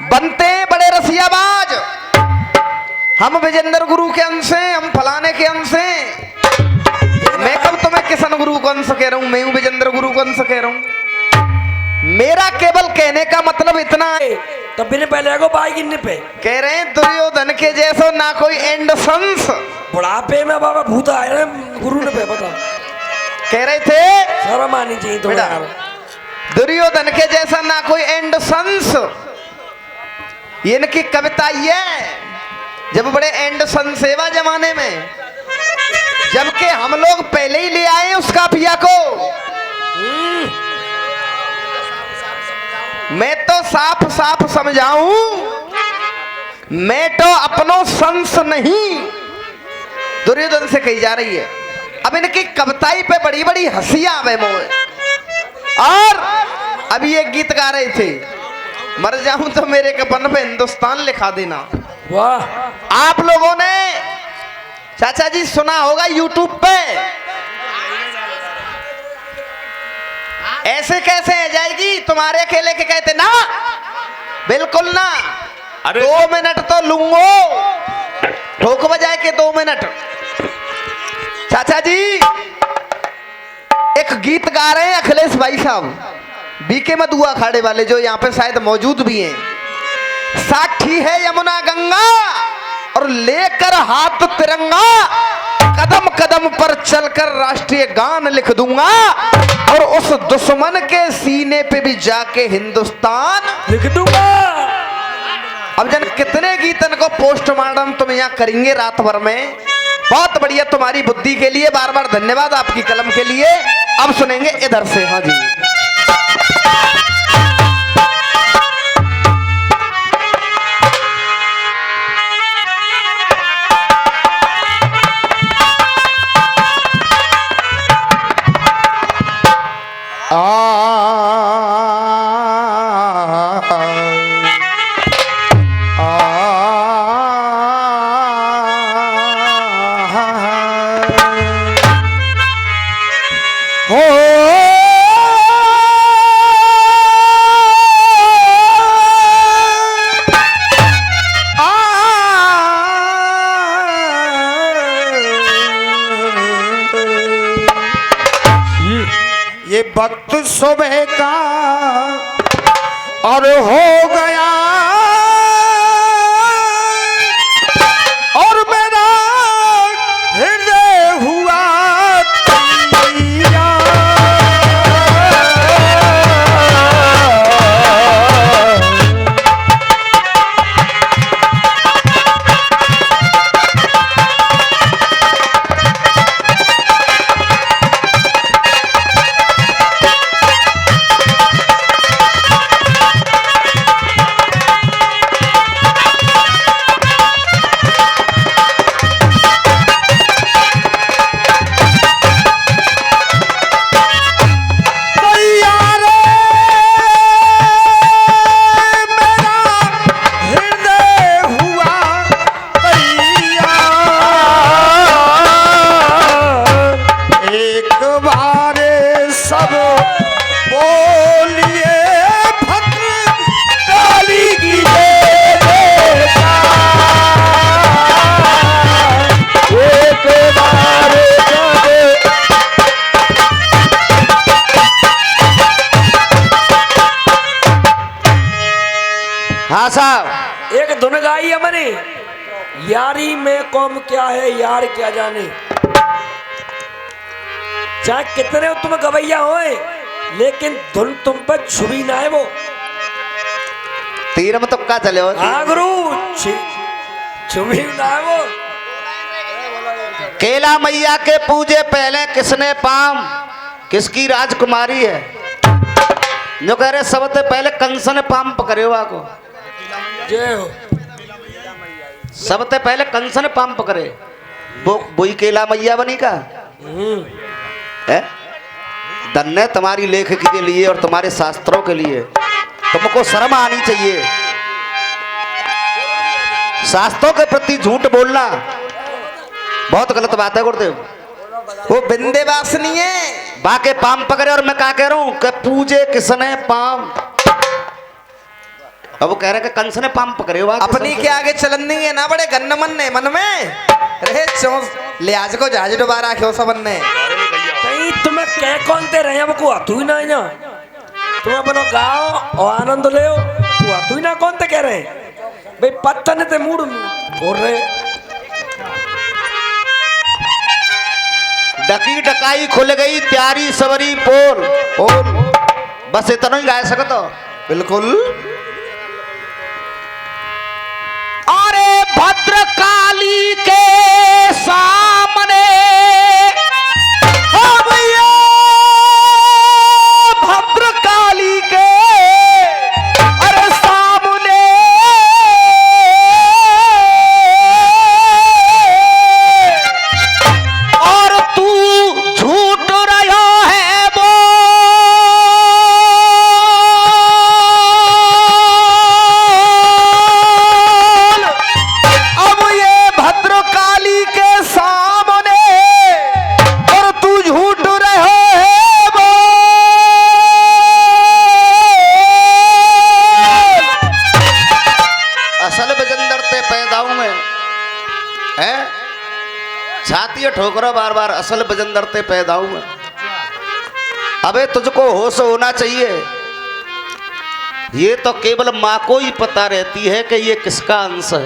बनते हैं बड़े रसियाबाज, हम विजेंद्र गुरु के अंश हैं, हम फलाने के अंश हैं। मैं कब तुम्हें किशन गुरु को अंश कह रहा हूं, मैं हूं विजेंद्र गुरु को अंश कह रहा हूं। मेरा केवल कहने का मतलब इतना है, तो बिन पहले को बाई गिनने पे कह रहे हैं दुर्योधन के जैसो ना कोई एंड संस। बुढ़ापे में बाबा भूत आए ना गुरु ने पे बता कह रहे थे शर्म आनी चाहिए तो दुर्योधन के जैसा ना कोई एंड संस। इनकी कविता ये जब बड़े एंड संस सेवा जमाने में, जबकि हम लोग पहले ही ले आए उस काफिया को। मैं तो साफ साफ समझाऊं, मैं तो अपनो संस नहीं, दुर्योधन से कही जा रही है। अब इनकी कविताई पे बड़ी बड़ी हंसियां आवे मोए। और अभी एक गीत गा रहे थे, मर जाऊं तो मेरे कफन पे हिंदुस्तान लिखा देना। वाह, आप लोगों ने चाचा जी सुना होगा यूट्यूब पे, ऐसे कैसे है जाएगी तुम्हारे अकेले के कहते ना, बिल्कुल ना। 2 मिनट तो लूंगो, ठोक बजाए के 2 मिनट। चाचा जी एक गीत गा रहे हैं अखिलेश भाई साहब, बीके मधुआ अखाड़े वाले, जो यहाँ पे शायद मौजूद भी हैं। साक्षी है यमुना गंगा और लेकर हाथ तिरंगा, कदम कदम पर चलकर राष्ट्रीय गान लिख दूंगा, और उस दुश्मन के सीने पे भी जाके हिंदुस्तान लिख दूंगा। अब जन कितने गीतन को पोस्टमार्टम तुम यहाँ करेंगे रात भर में। बहुत बढ़िया, तुम्हारी बुद्धि के लिए बार बार धन्यवाद, आपकी कलम के लिए। अब सुनेंगे इधर से। हाँ जी, ये वक्त सुबह का और हो गया, और मेरा हृदय हुआ तैयार। हाँ साहब, एक धुन गाई हमारी, यारी में कौम क्या है यार क्या जाने। चाहे कितने तुम गवैया होए, लेकिन धुन तुम पर छुभी ना है वो। तीर में तुक्का चले हो। हाँ गुरु, छुभी ना है वो। केला मैया के पूजे पहले किसने पाम, किसकी राजकुमारी है। जो कह रहे सबसे पहले कंस ने पाम पकड़े को, जय हो। सबसे पहले कंस ने पाम पकड़े, वो केला मैया बनी का है। धन्य तुम्हारी लेख के लिए और तुम्हारे शास्त्रों के लिए, तुमको शर्म आनी चाहिए। शास्त्रों के प्रति झूठ बोलना बहुत गलत बात है गुरुदेव। वो विंध्यवासिनी है, बाके पाम पकड़े, और मैं क्या कह रहा हूं कि पूजे किसने पाम। अब वो कह रहे कि कंस ने पंप करे हुआ अपनी के आगे चलन नहीं है ना बड़े गन्न मन ने मन में रहे चौंस ले आज को जहाज दोबारा क्यों सबन ने कहीं तुम्हें कह कौन ते रहे को तू ही ना ना तुम अपनो गाओ और आनंद ले तू ही ना कौन ते कह रहे भाई पत्थर ने ते मूड बोल रहे डकी डकाई खुल गई त्यारी सवरी पोल पोल बस इतना ही गा सकते बिल्कुल अरे भद्रकाली के सामने हाँ भैया भद्रकाली के अरे सामने और तू झूठ रहा है वो अब ये भद्रकाली के सामने और तू झूठ रहे है वो असल बजंदर ते पैदा हूं मैं है छाती ठोकरो बार बार असल बजंदर ते पैदा हूं मैं अबे तुझको होश होना चाहिए ये तो केवल माँ को ही पता रहती है कि ये किसका अंश है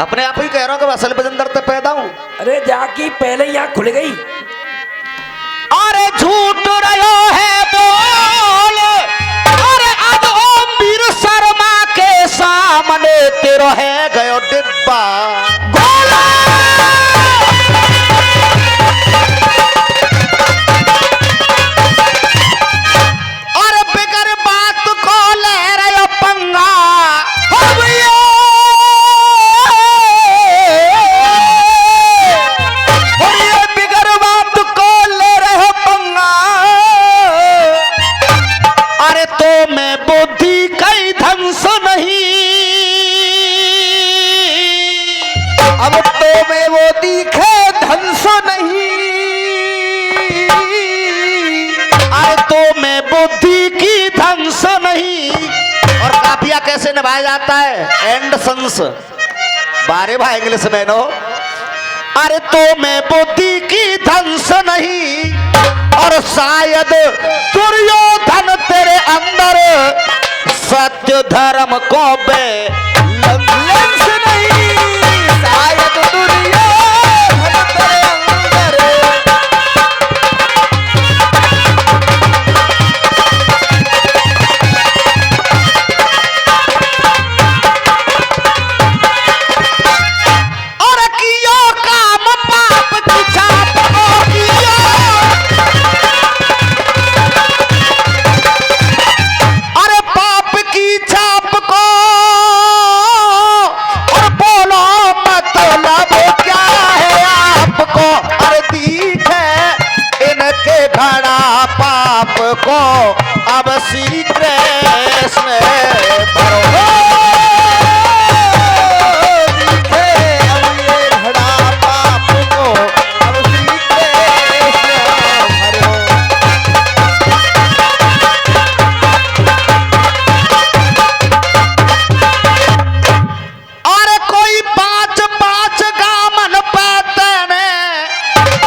अपने आप ही कह रहा हूं कि असल बजंदर ते पैदा हूं अरे जाकी पहले ही यहाँ खुल गई अरे झूठ रहो है बोल अरे अब ओम वीर शर्मा के सामने तेरो है गयो डिब्बा गोला अरे बिगर बात को ले रहे पंगा हो भैया और ये बिगर बात को ले रहे पंगा अरे तो मैं बुद्धि कई धंस नहीं अब तो मैं वो दिखे धंस नहीं अरे तो मैं बुद्धि की धंस नहीं और काफिया कैसे निभाया जाता है एंड संस बारे भाई इंग्लिश में नो अरे तो मैं बुद्धि की धंस नहीं और शायद दुर्योधन तेरे अंदर सत्य धर्म को बे लेंस नहीं शायद दुर्योधन तेरे अंदर और कियो काम पाप की छाप को कियो अरे पाप की छाप को और बोलो मतलब क्या है आपको अरे दिखे इनके घड़ा पाप को अब श्री कृष्ण भरो और कोई पांच पांच गामन पाते ने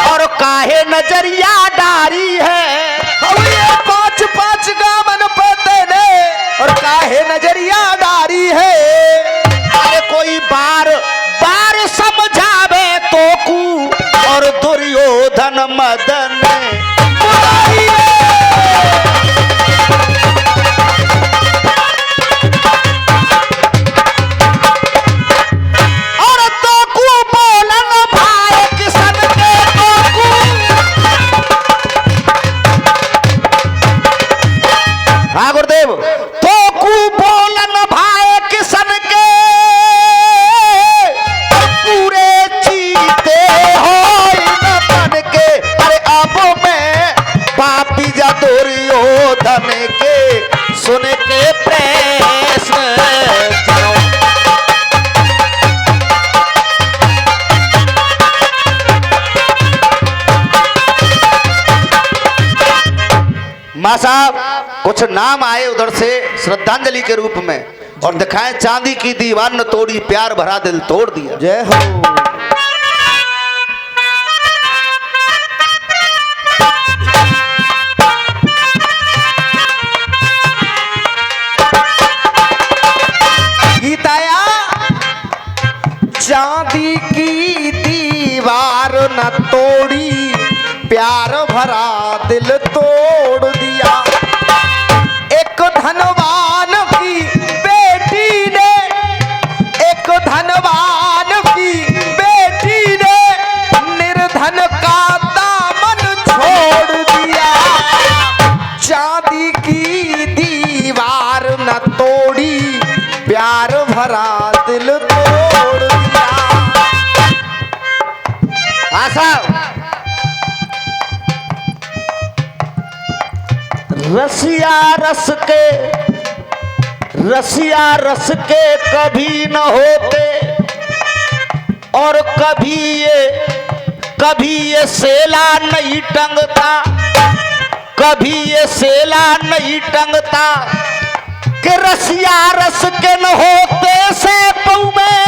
और काहे नजरिया डारी है अब ये पांच पांच गामन पते ने और काहे नजरिया डारी है अरे कोई बार बार समझावे तो कू और दुर्योधन मदन बुराई और तो कू बोलन भाई किसन के तो कू हाँ गुरुदेव तो कू बोलन भाई किसन के पूरे चीते हो न बन के अरे अब मैं पापी जा दुर्योधन के सुन के प्रश्न माँ साहब कुछ नाम आए उधर से श्रद्धांजलि के रूप में और दिखाएं चांदी की दीवार न तोड़ी प्यार भरा दिल तोड़ दिया। जय हो। गीताया चांदी की दीवार न तोड़ी प्यार भरा दिल तोड़ दिया। एक धनवान की बेटी ने, एक धनवान की बेटी ने निर्धन का दामन छोड़ दिया। चांदी की दीवार न तोड़ी प्यार भरा दिल तोड़ दिया। हाँ साहब, रसिया रस के कभी न होते और कभी ये सेला नहीं टंगता, कभी ये सेला नहीं टंगता कि रसिया रस के न होते से पऊ में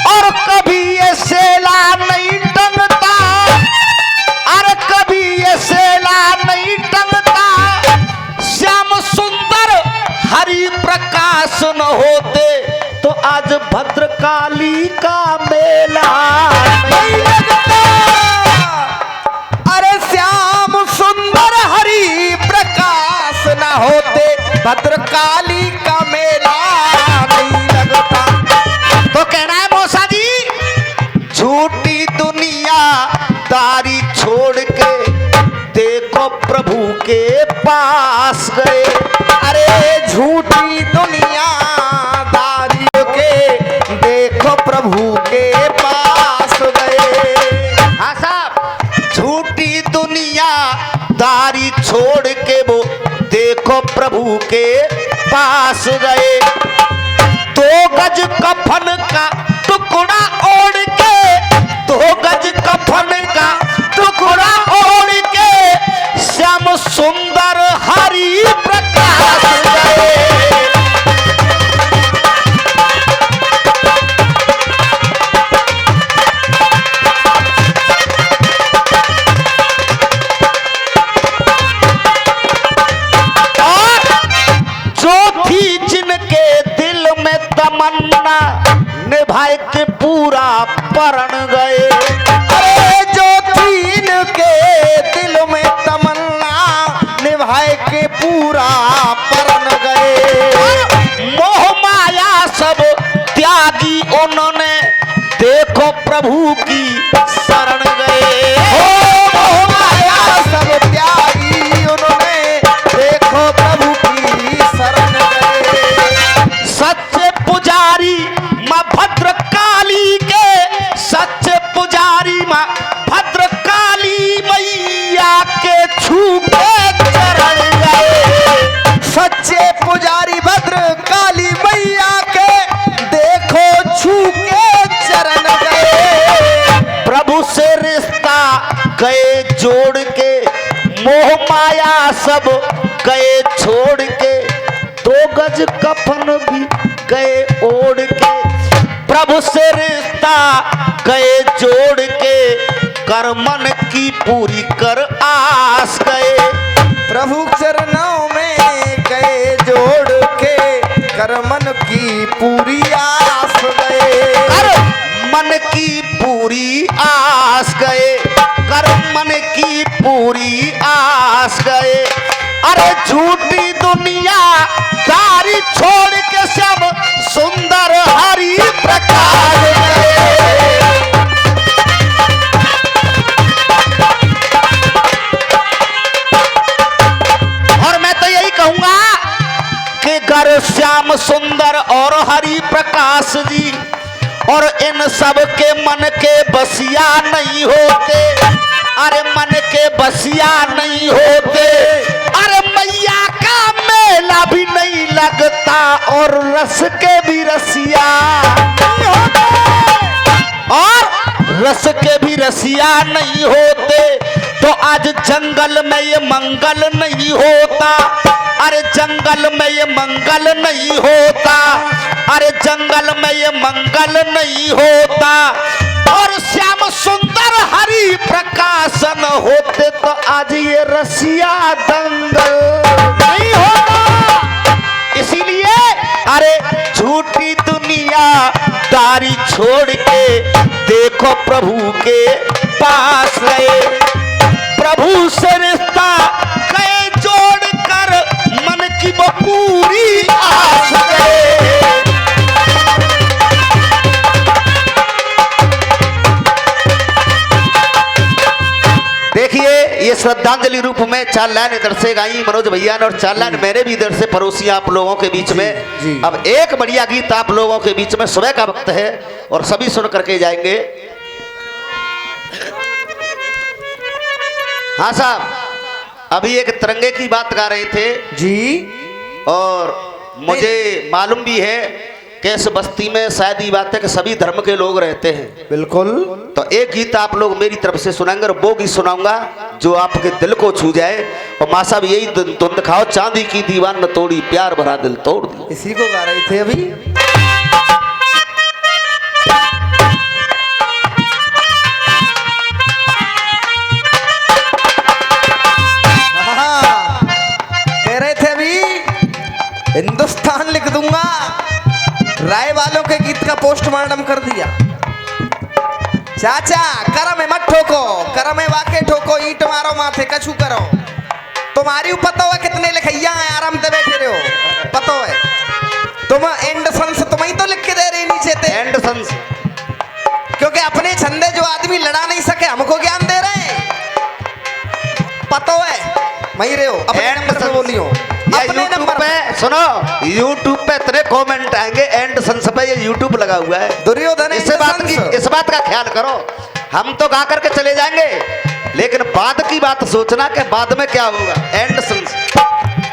और कभी ये सेला नहीं टंगता, अरे कभी ये सेला नहीं टंगता। श्याम सुंदर हरि प्रकाश न होते तो आज भद्रकाली का मेला नहीं लगता। अरे श्याम सुंदर हरि प्रकाश न होते भद्रकाली का मेला नहीं लगता। तो कहना है मौसा जी, झूठी दुनिया दारी छोड़ के देखो प्रभु के पास गए। अरे झूठी दुनिया दारी के देखो प्रभु के पास गए। हाँ साहब, झूठी दुनिया दारी छोड़ के वो देखो प्रभु के पास गए। 2 गज कफन का टुकड़ा ओढ़ के, 2 गज कफन का टुकड़ा ओढ़ के श्याम सुंदर हरि प्रकाश गए। तमन्ना निभाए के पूरा परण गए। अरे जो तीन के दिल में तमन्ना निभाए के पूरा परण गए। मोह माया सब त्यागी उन्होंने देखो प्रभु की शरण गए। मोह माया सब त्यागी उन्होंने देखो प्रभु की शरण गए। सच्चे पुजारी माँ भद्रकाली के, सच्चे पुजारी माँ भद्रकाली मैया के छू के चरण गए। सच्चे पुजारी भद्रकाली मैया के देखो छू के चरण गए। प्रभु से रिश्ता गए जोड़ के, मोह माया सब गए छोड़ के, 2 गज कफन भी गए ओढ़ के। प्रभु से रिश्ता गए जोड़ के, कर मन की पूरी कर आस गए। प्रभु चरणों में गए जोड़ के कर मन की पूरी आस गए। कर मन की पूरी आस गए, कर मन की पूरी आस गए। अरे झूठी दुनिया दारी छोड़ के सब सुंदर हरि प्रकाश गए। और मैं तो यही कहूंगा कि गर श्याम सुंदर और हरि प्रकाश जी और इन सब के मन के बसिया नहीं होते, अरे मन के बसिया नहीं होते, अरे मैया का मेला भी नहीं लगता और रस के भी रसिया, और रस के भी रसिया नहीं होते तो आज जंगल में ये मंगल नहीं होता। अरे जंगल में ये मंगल नहीं होता, अरे जंगल में ये मंगल नहीं होता। और श्याम सुंदर हरि प्रकाशन होते तो आज ये रसिया दंगल नहीं होता। इसीलिए अरे झूठी दुनिया दारी छोड़ के देखो प्रभु के पास गए। प्रभु से रिश्ता गए जोड़कर मन की वो पूरी आस गए। देखिए ये श्रद्धांजलि रूप में 4 लाइन इधर से गाई मनोज भैया ने और 4 लाइन मैंने भी इधर से परोसी आप लोगों के बीच में। जी। अब एक बढ़िया गीत आप लोगों के बीच में सुबह का वक्त है और सभी सुन करके जाएंगे। हाँ साहब, अभी एक तिरंगे की बात गा रहे थे जी। और मुझे मालूम भी है कि इस बस्ती में शायद ये बात है कि सभी धर्म के लोग रहते हैं। बिल्कुल। तो एक गीत आप लोग मेरी तरफ से सुनाएंगे और वो गीत सुनाऊंगा जो आपके दिल को छू जाए। और माँ साहब यही धुन दिखाओ, चांदी की दीवार न तोड़ी प्यार भरा दिल तोड़ दी। इसी को गा रहे थे अभी। हाँ, कह रहे थे अभी हिंदुस्तान लिख दूंगा, राय वालों के गीत का पोस्टमार्टम कर दिया। चाचा करम है मत ठोको, करम है वाके ठोको, ईंट मारो माथे कछु करो। तुम्हारी पता है कितने लिखैया हैं, आराम से बैठे रहो, पता है तुम एंड सन्स तुम ही तो लिख के दे रहे नीचे थे। एंड सन्स, क्योंकि अपने छंदे जो आदमी लड़ा नहीं सके हमको ज्ञान दे रहे हैं, पता है वही रहे हो। अपने नंबर पे बोलियो, अपने नंबर पे सुनो, यूट्यूब पे इतने कमेंट आएंगे एंड सन्स पे, ये यूट्यूब लगा हुआ है। दुर्योधन इस बात का ख्याल करो। हम तो गा करके चले जाएंगे लेकिन बाद की बात सोचना कि बाद में क्या होगा। एंड सन्स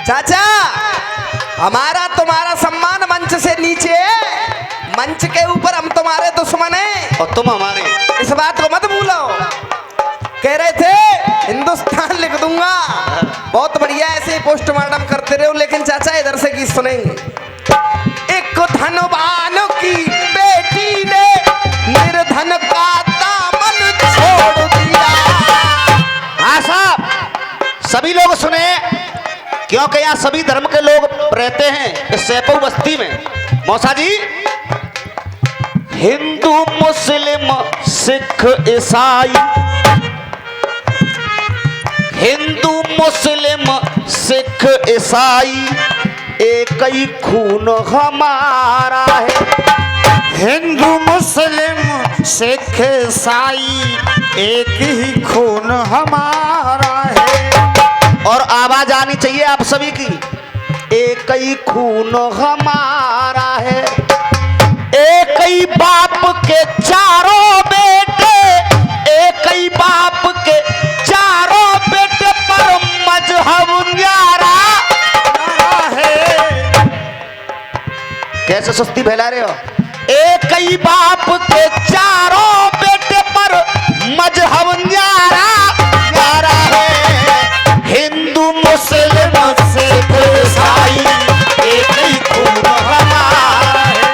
चाचा, हमारा तुम्हारा सम्मान मंच से नीचे, मंच के ऊपर हम तुम्हारे दुश्मन हैं और तुम हमारे। इस बात को मत भूलो। कह रहे थे हिंदुस्तान लिख दूंगा, बहुत बढ़िया ऐसे ही पोस्टमार्टम करते रहो। लेकिन चाचा इधर से गीत सुनेंगे। एक धनवान की बेटी ने निर्धन का दामन छोड़ दिया। हाँ साहब, सभी लोग सुने क्योंकि यहाँ सभी धर्म के लोग रहते हैं इस सैपू बस्ती में। मौसा जी, हिंदू मुस्लिम सिख ईसाई, हिंदू मुस्लिम सिख ईसाई एक ही खून हमारा है। हिंदू मुस्लिम सिख ईसाई एक ही खून हमारा है। और आवाज आनी चाहिए आप सभी की, एक ही खून हमारा है। एक ही बाप के चारों बेटे, एक ही बाप के चारों बेटे पर मजहब न्यारा है। कैसे सुस्ती फैला रहे हो। एक ही बाप के चारों बेटे पर मजहब न्यारा न्यारा है। हिंदू मुस्लिम सिख ईसाई एक ही खून हमारा है।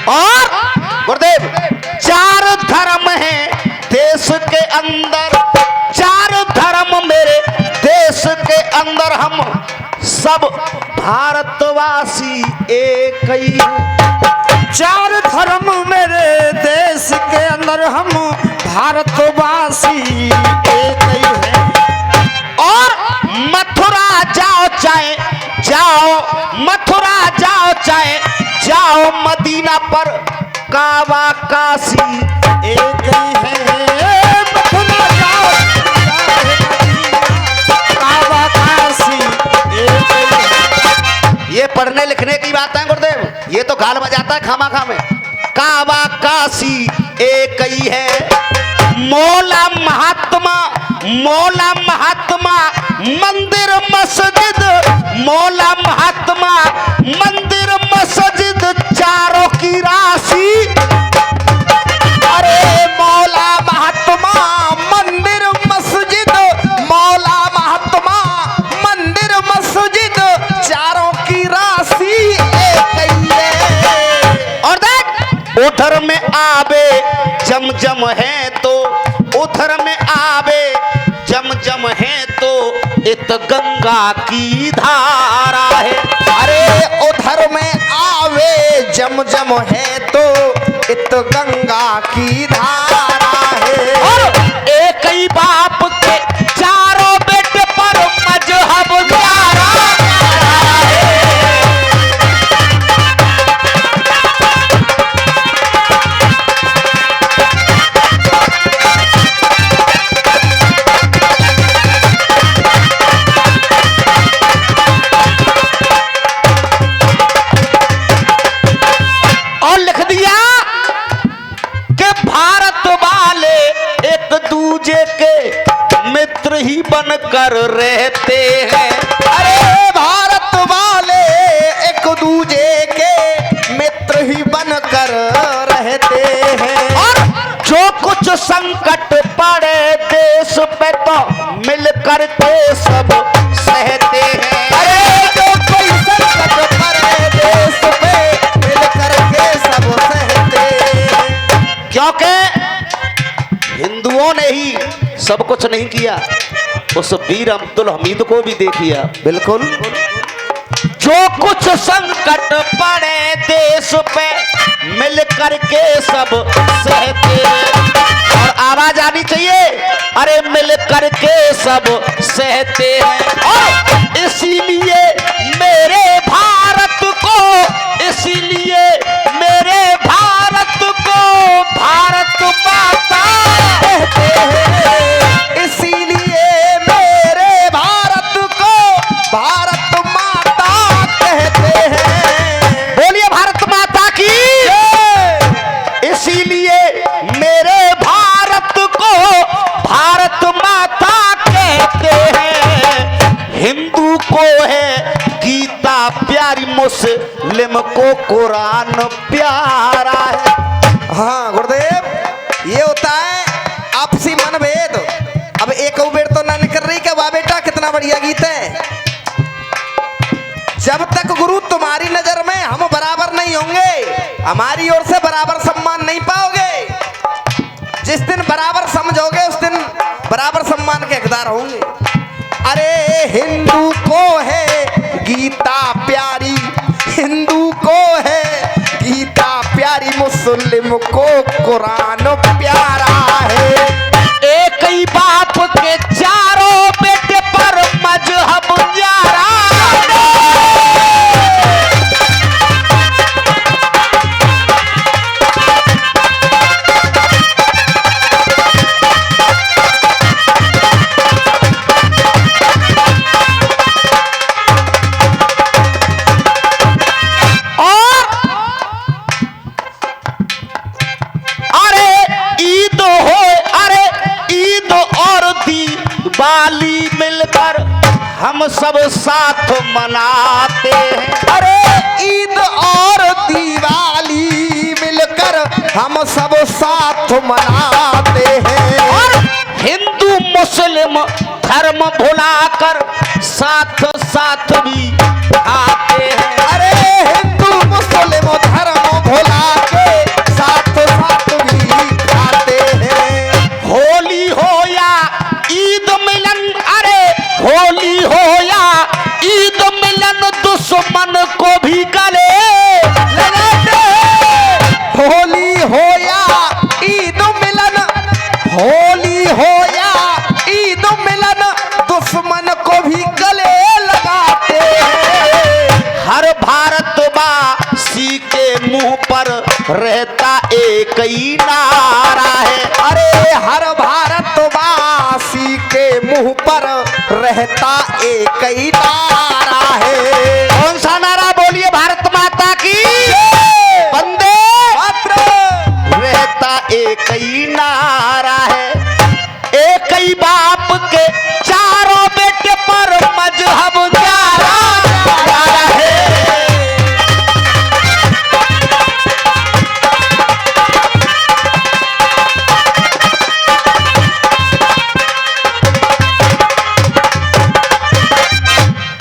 और गुरुदेव, 4 धर्म हैं देश के अंदर, 4 धर्म मेरे देश के अंदर। हम सब भारतवासी एक ही हैं। 4 धर्म मेरे देश के अंदर, हम भारतवासी एक ही हैं। और मथुरा जाओ चाहे जाओ, मथुरा जाओ चाहे जाओ, मदीना पर काबा काशी एक ही है। मथुरा जाओ चाहे मदीना, काबा काशी एक ही है। ये पढ़ने लिखने की बात है गुरुदेव, ये तो गाल बजाता है खामा खा में। काबा काशी एक ही है। मौला महात्मा मौला महात्मा मंदिर मस्जिद, मौला महात्मा मंदिर मस्जिद चारों की राशि। अरे मौला महात्मा मंदिर मस्जिद, मौला महात्मा मंदिर मस्जिद चारों की राशि एक ही है। और देख उधर में आवे जमजम है तो, उधर में आवे जमजम है तो इत गंगा की धारा है। अरे उधर में आवे जमजम है तो इत गंगा की धारा है। और एक ही बाप के चारों बेटे पर मजहब प्यारा है। और लिख दिया कि भारत वाले एक दूजे के मित्र ही बनकर रहते हैं। अरे भारत वाले एक दूजे के मित्र ही बनकर रहते हैं। और जो कुछ संकट पड़े देश पे तो मिलकर के सब सहते हैं। अरे जो कोई संकट पड़े देश पे मिलकर के सब सहते हैं। क्योंकि हिंदुओं ने ही सब कुछ नहीं किया, उस वीर अब्दुल हमीद को भी देखिए। बिल्कुल। जो कुछ संकट पड़े देश पे मिल करके सब सहते हैं। और आवाज आनी चाहिए, अरे मिल करके सब सहते हैं। और इसीलिए मेरे भारत को, इसीलिए मेरे भारत को भारत माता कहते हैं। इसीलिए मेरे भारत को भारत माता कहते हैं। बोलिए भारत माता की। इसीलिए मेरे भारत को भारत माता कहते हैं। हिंदू को है गीता प्यारी, मुस्लिम को कुरान प्यारा है। हाँ गुरुदेव, ये होता है आपसी मनभेद। अब एक बेर तो ना निकल रही कि वाह बेटा कितना बढ़िया गीत है। जब तक गुरु तुम्हारी नजर में हम बराबर नहीं होंगे, हमारी ओर से बराबर सम्मान नहीं पाओगे। जिस दिन बराबर समझोगे उस दिन बराबर सम्मान के हकदार होंगे। अरे हिंदू को है गीता प्यारी, हिंदू को है गीता प्यारी, मुस्लिम को कुरान प्यारा है। एक ही बाप के चारों बेटे पर मजहब न्यारा। दिवाली मिलकर हम सब साथ मनाते हैं। अरे ईद और दिवाली मिलकर हम सब साथ मनाते हैं। और हिंदू मुस्लिम धर्म भुलाकर साथ साथ भी खाते हैं। अरे हिंदू मुस्लिम धर्म भुला के साथ साथ भी खाते हैं। होली हो या ईद मिलन, अरे होली हो या ईद मिलन दुश्मन को भी गले लगाते हैं। होली हो या ईद मिलन, होली हो या ईद मिलन दुश्मन को भी गले लगाते हैं। हर भारतवासी के मुंह पर रहता एक ही नारा है। अरे हर भारतवासी के मुंह पर रहता एक ही नारा है। कौन सा नारा? बोलिए भारत माता की वंदे मातरम। रहता एक ही नारा है। एक ही बाप के चारों बेटे पर मजहब न्यारा न्यारा है।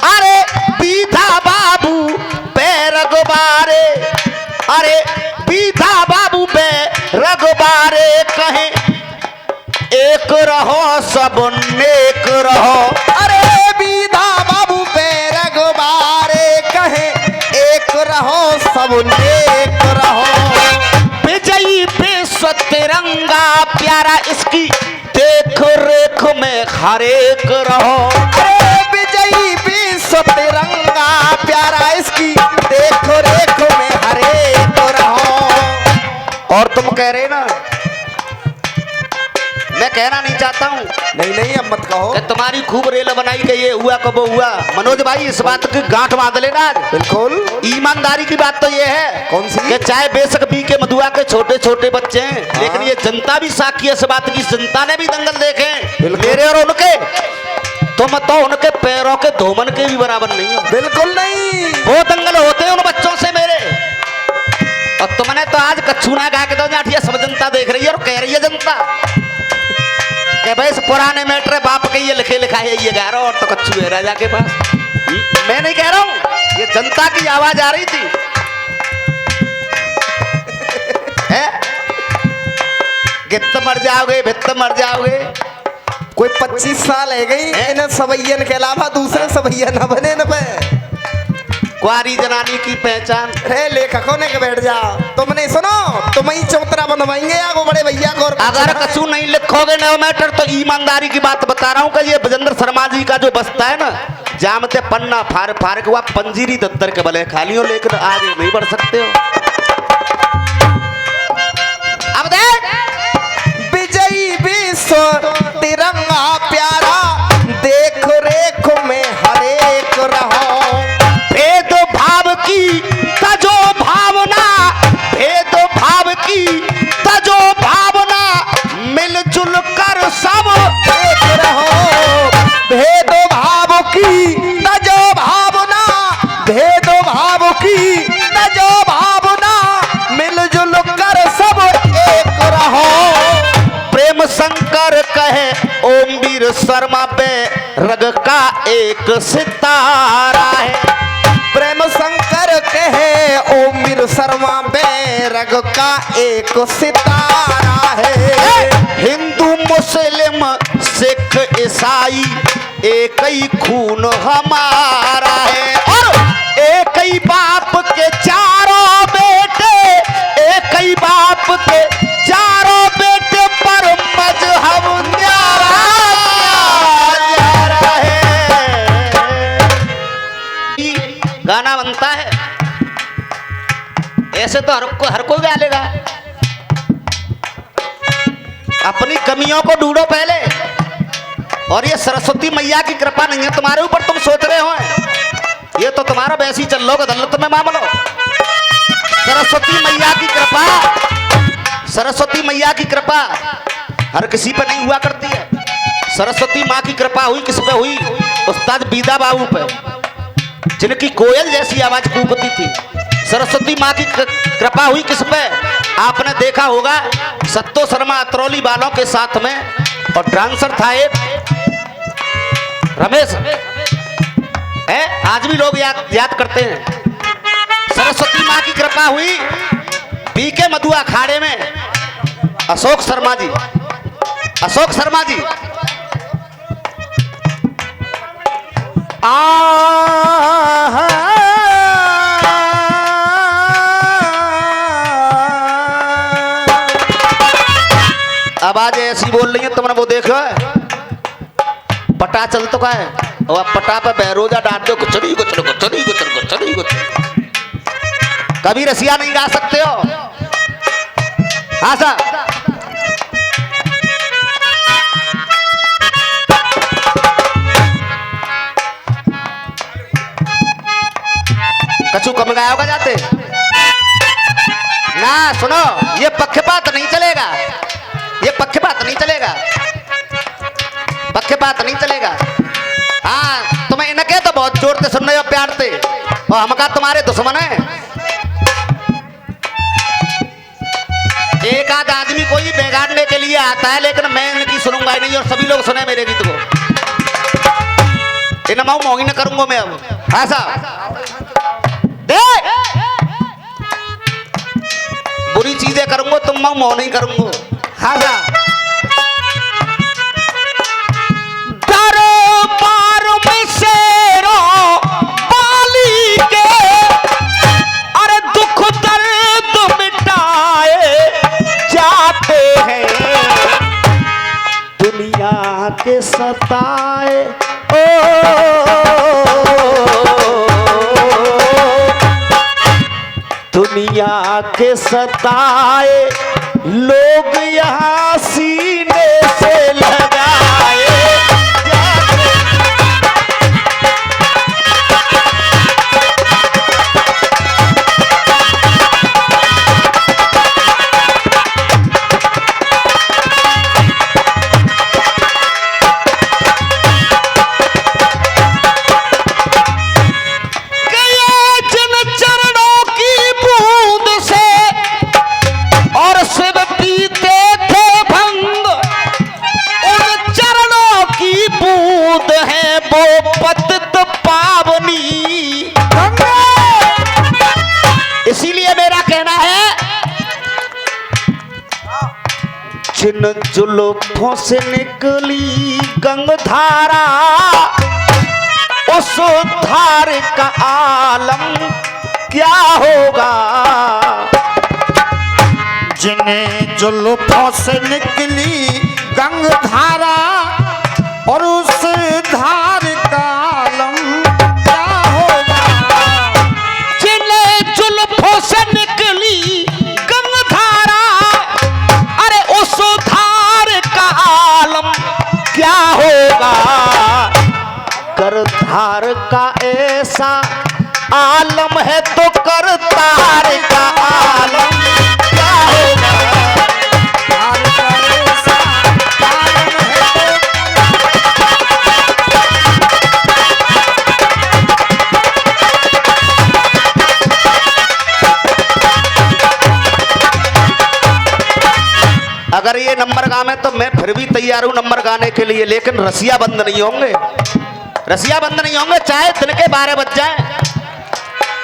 अरे बीधा बाबू पे रगबारे, अरे बीधा बाबू पे रगबारे कहे एक रहो सब नेक रहो। अरे बीधा बाबू पे रगबारे कहे एक रहो सब नेक रहो। विजयी विश्व तिरंगा प्यारा इसकी देख रेख में हर एक रहो। अरे विजयी विश्व तिरंगा प्यारा इसकी देख रेख में हर एक रहो। और तुम कह रहे ना, मैं कहना नहीं चाहता हूँ नहीं नहीं अब मत कहो। कि तुम्हारी खूब रेल बनाई कि ये हुआ कब हुआ। मनोज भाई इस बात की गांठ बांध लेना आज। बिल्कुल। ईमानदारी की बात तो ये है कौन सी? कि चाहे बेशक बी के मधुआ के छोटे छोटे बच्चे हैं, लेकिन ये जनता भी साक्षी है इस बात की। जनता ने भी दंगल देखे बिल्कुल। मेरे और उनके। तुम तो उनके पैरों के धोमन के भी बराबर नहीं हो। बिल्कुल नहीं। वो दंगल होते हैं उन बच्चों से मेरे। और तुमने तो आज कच्छू ना गा के दो जाठिया सब जनता देख रही है और कह रही है जनता कि भाई इस पुराने मैटर बाप के ये लिखे लिखा है ये गा रहा और तो कच्छू है राजा के पास। मैं नहीं कह रहा हूं, ये जनता की आवाज आ रही थी। गित्त मर जाओगे भित्त मर जाओगे। कोई 25 साल है गई इन सवैयन के अलावा दूसरे सवैया न बने न पे। कुआरी जनानी की पहचान। अरे लेखकों ने के बैठ जाओ। तुमने सुनो तुम ही चौतरा बनवाएंगे आगो बड़े भैया को। अगर कछु नहीं लिखोगे नव मैटर तो ईमानदारी की बात बता रहा हूँ कि ये बजेंद्र शर्मा जी का जो बस्ता है ना, जामते पन्ना फार फार के वह पंजीरी दत्तर के बले खाली हो, लेकिन आगे नहीं बढ़ सकते हो। अब देख विजयी विश्व तिरंगा प्यारा देख रेख में हरेक रहो। भेद भाव की तजो भावना, भेद भाव की तजो भावना, मिलजुल कर सब एक रहो। भेद भाव की तजो भावना, भेद भाव की तजो भावना, मिलजुल कर सब एक रहो। प्रेम शंकर कहे ओम वीर शर्मा पे रग का एक सितारा है। प्रेम शंकर कहे ओम वीर शर्मा बैरग का एक सितारा है। हिंदू मुस्लिम सिख ईसाई एक ही खून हमारा है। और एक ही बाप के चारों बेटे, एक ही बाप के चारों बेटे पर मजहब न्यारा न्यारा है। गाना बनता है ऐसे तो हर कोई गा लेगा। अपनी कमियों को ढूंढो पहले। और ये सरस्वती मैया की कृपा नहीं है तुम्हारे ऊपर, तुम सोच रहे हो ये तो तुम्हारा वैसी चल लो अदालत में मामलो। सरस्वती मैया की कृपा, सरस्वती मैया की कृपा हर किसी पे नहीं हुआ करती है। सरस्वती माँ की कृपा हुई किस पे हुई? उस्ताद बीदा बाबू पे, जिनकी कोयल जैसी आवाज कूकती थी। सरस्वती माँ की कृपा हुई किस पे? आपने देखा होगा सत्तो शर्मा अतरौली वालों के साथ में, और डांसर था एक रमेश है, आज भी लोग याद करते हैं। सरस्वती माँ की कृपा हुई बीके मधुआ अखाड़े में अशोक शर्मा जी, अशोक शर्मा जी आवाज ऐसी बोल रही है, तुमने वो देखा है? पटा चल तो का है और पटा पे बहरोजा डाल दो कुचड़ी कुचड़ कुचड़ी कुचड़ कुचड़ी कुचड़। कभी रसिया नहीं गा सकते हो। हाँ सा कछु कम गाया होगा जाते ना। सुनो ये पक्षपात नहीं चलेगा, ये पक्षपात नहीं चलेगा। पक्के बात नहीं चलेगा। हाँ तुम्हें इनके तो बहुत जोर से सुन रहे हो प्यार से, और हमका तुम्हारे दुश्मन है। एक आध आदमी कोई बिगाड़ने के लिए आता है, लेकिन मैं इनकी सुनूंगा ही नहीं, और सभी लोग सुने मेरे गीत को। इन माऊ मोही न करूंगा मैं अब ऐसा। देख बुरी चीजें करूंगा, तुम माऊ मोह नहीं करूंगा। हाँ दरबार में शेरों बाली के अरे दुख दर्द मिटाए जाते हैं, दुनिया के सताए ओ दुनिया के सताए लोग यहाँ सीने से लगाए जाते। गए जिन चरणों की बूंद से और शिव पीते थे भंग, उन चरणों की बूंद है वो पतित पावनी। इसीलिए मेरा कहना है, जिन जुल्फों से निकली गंगधारा उस धार का आलम क्या होगा। जिन्हें जुल्फों से निकली गंगधारा और उस धार का आलम क्या होगा। जिन्हें जुल्फों से निकली गंगधारा अरे उस धार का आलम क्या होगा। करधार का ऐसा आलम है तो करतार का आलम क्या होगा। धार का ऐसा आलम है अगर ये नंबर गाने तो मैं फिर भी तैयार हूं नंबर गाने के लिए, लेकिन रसिया बंद नहीं होंगे, रसिया बंद नहीं होंगे, चाहे दिन के 12 बज जाए।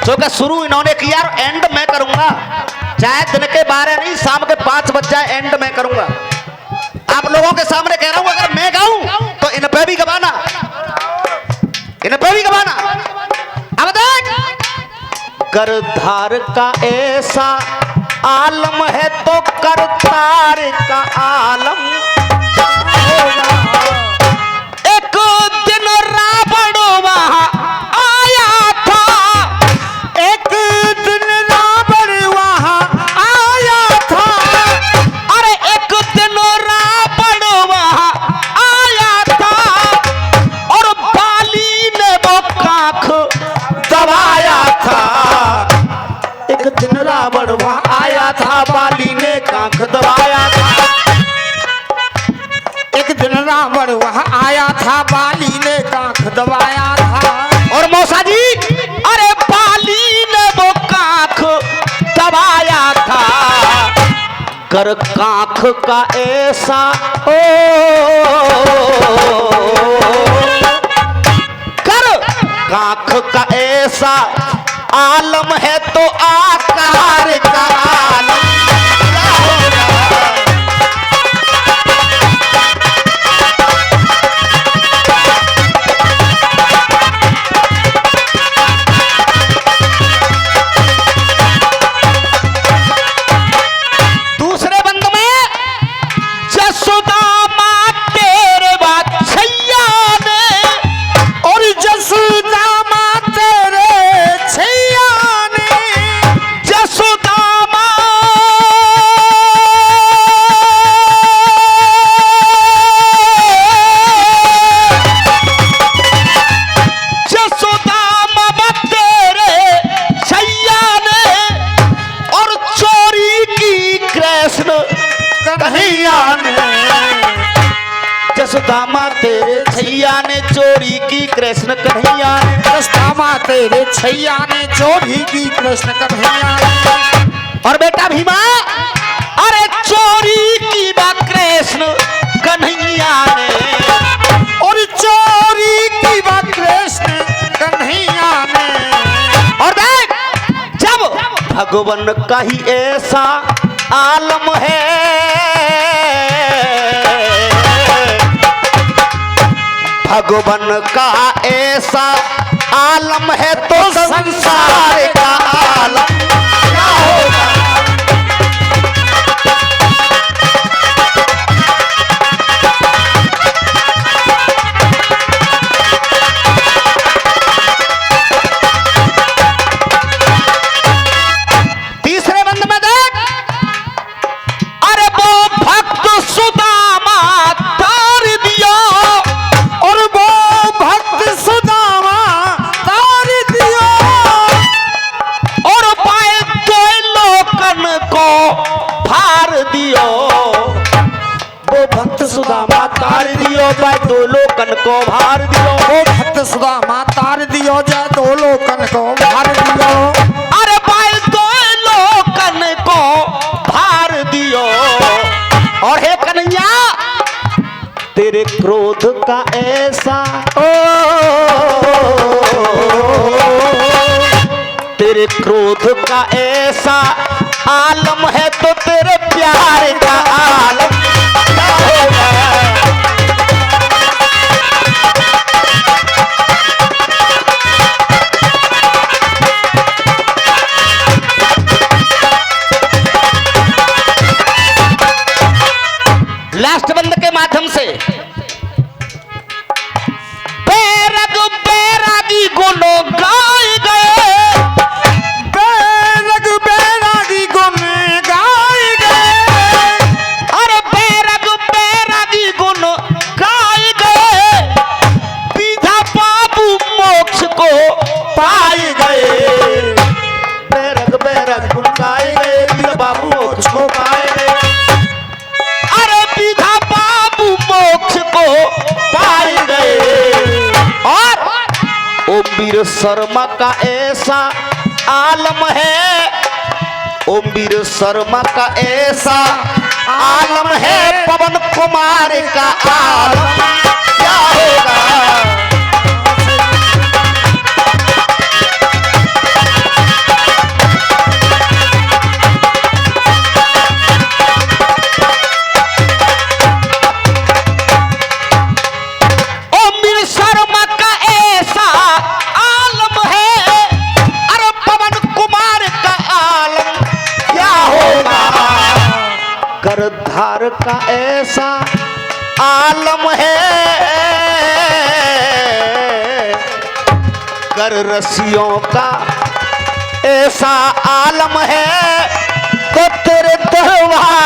क्योंकि शुरू इन्होंने किया और एंड मैं करूंगा, चाहे दिन के 12 नहीं शाम के 5 बज जाए, एंड मैं करूंगा। आप लोगों के सामने कह रहा हूं, अगर मैं गाऊं तो इन पे भी गवाना, इन पे भी गवाना। अब देख करधार का ऐसा आलम है तो करतार का आलम। एक दिन रावण वहां आया था, एक दिन रावण वहां आया था, अरे एक दिन रावण वहां आया था और बाली ने वो काख दबाया था। एक दिन रावण वहां आया था, बाली ने काख दबाया था। एक दिन रावण वहां आया था, बाली ने काख दबाया था। और मौसा जी अरे बाली ने वो काख दबाया था। कर काख का ऐसा ओ कर काख का ऐसा आलम है तो आकार का आलम क्या होगा। दूसरे बंद में जसोदामा तेरे बादशैया ने और जसोदामा तेरे छैया ने, जसोदामा तेरे छैया ने चोरी की कृष्ण कन्हैया ने। दस्तामा तेरे छैया ने चोरी की कृष्ण कन्हैया ने। और बेटा भीमा अरे चोरी की बात कृष्ण कन्हैया ने। और चोरी की बात कृष्ण कन्हैया ने। और देख जब भगवान का ही ऐसा आलम है, भगवान का ऐसा आलम है तो संसार का आलम क्या होगा। तीसरे बंद में देख अरे वो भक्त सुदामा तार दिया। और वो भक्त सुदामा तार दिया। और पाए तो लोकन को फार दियो। वो भक्त सुदामा तार दियो पाए तो लोकन को भार दियो। वो भक्त सुदामा तार दियो जा दो लोकन को भार दियो। अरे पाए तो लोकन को भार दियो। और हे कन्हैया तेरे क्रोध का ऐसा तेरे क्रोध का ऐसा आलम है तो तेरे प्यार का आलम क्या होगा। लास्ट बंद के माध्यम से बैरग बैरागी गुनो गाए गए। बैरग बैरागी गुन गाए गए। अरे बैरग बैरागी गुण गाए गए। पीधा बाबू मोक्ष को पाए गए। बैरग बैरग गुण गाए गए पीधा बाबू मोक्ष को पाए गए। अरे पीधा बाबू मोक्ष को पाए गए। और ओम वीर शर्मा का ऐसा आलम है। ओम वीर शर्मा का ऐसा आलम है पवन कुमार का आलम क्या होगा। ओम वीर शर्मा का ऐसा आलम है। अरे पवन कुमार का आलम क्या होगा। करधार का ऐसा आलम है। कर रसियों का ऐसा आलम है तो तेरे दरबार